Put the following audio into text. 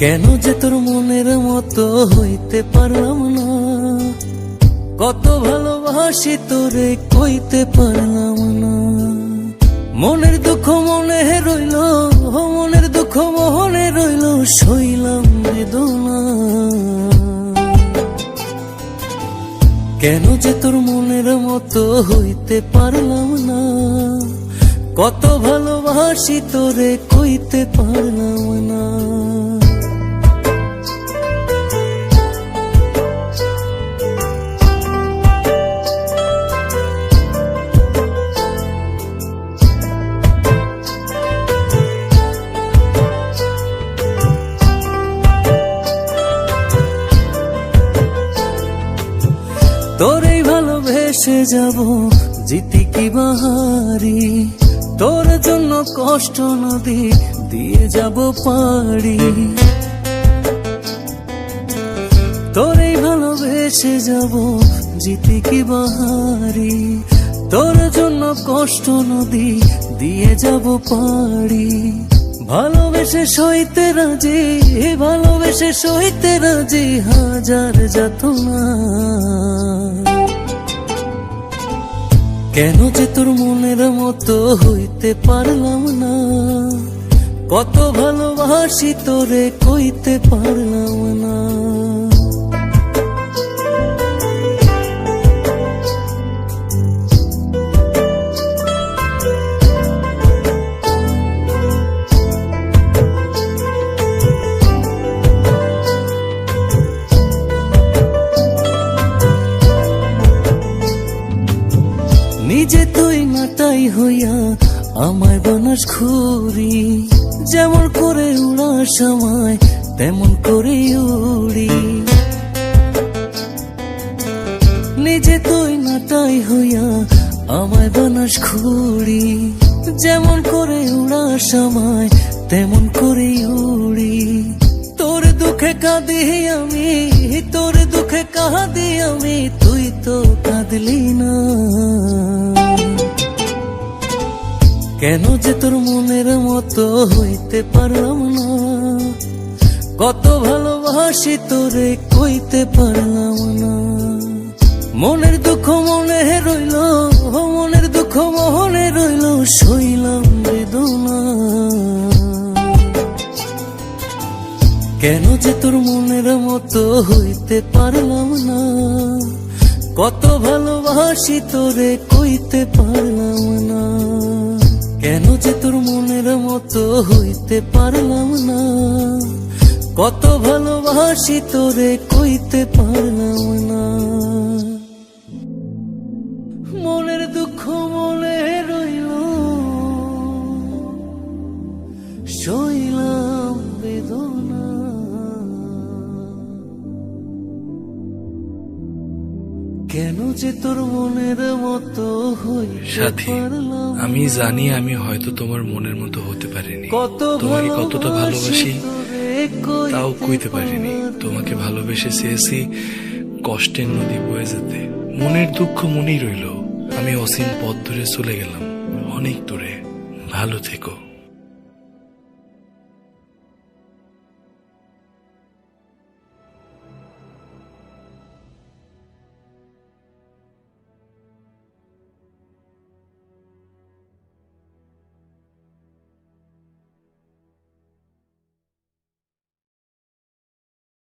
কেন যে তোর মনের মতো হইতে পারলাম না, কত ভালোবাসি তোরে কইতে পারলাম না। মনের দুঃখ মনে রইল, মনের দুঃখ মনে রইল, সইলাম বেদনা। কেন যে তোর মনের মতো হইতে পারলাম না, কত ভালোবাসি তোরে কইতে পারলাম না। তোরেই ভালোবেসে যাব জিতি কি বাহারি, তোর জন্য কষ্ট নদী দিয়ে যাব পাড়ি। তোরেই ভালোবেসে যাব জিতি কি বাহারি, তোর জন্য কষ্ট নদী দিয়ে যাব পাড়ি। ভালোবেসে সইতে রাজি, ভালোবেসে সইতে রাজি হাজার যাতনা। কেন যে তোর মনের মতো হইতে পারলাম না, কত ভালোবাসি তোরে কইতে পারলাম না। নিজে তুই নাটাই হইয়া আমার বানাস ঘুরি, যেমন করে উড়ার সময় তেমন করে উড়ি। নিজে তুই নাটাই হইয়া আমার বানাস ঘুরি, যেমন করে উড়ার সময় তেমন করে উড়ি। তোর দুঃখে কাঁদি আমি, তোর দুঃখে কাঁদি আমি, তুই তো কাঁদলি না। কেন যে তোর মনের মতো হইতে পারলাম না, কত ভালোবাসি তোরে কইতে পারলাম না। মনের দুঃখ মনে রইল, মনের দুঃখ মনে রইল, সইলাম বেদনা। কেন যে তোর মনের মতো হইতে পারলাম না, কত ভালোবাসি তোরে কইতে পারলাম না। কেন যে তোর মনের মতো হইতে পারলাম না, কত ভালোবাসি তোরে কইতে পারলাম না। মনের দুঃখ মনে রইল, সইলাম বেদনা। কেন যে তোর মনের মতো সাথী, আমি জানি আমি হয়তো তোমার মনের মতো হতে পারিনি, তোমাকে কতটা ভালোবাসি তাও কইতে পারিনি। তোমাকে ভালোবেসে চেয়েছি কষ্টের নদী বয়ে যেতে, মনের দুঃখ মনেই রইল। আমি অসীম পথ ধরে চলে গেলাম অনেক দূরে। ভালো থেকো।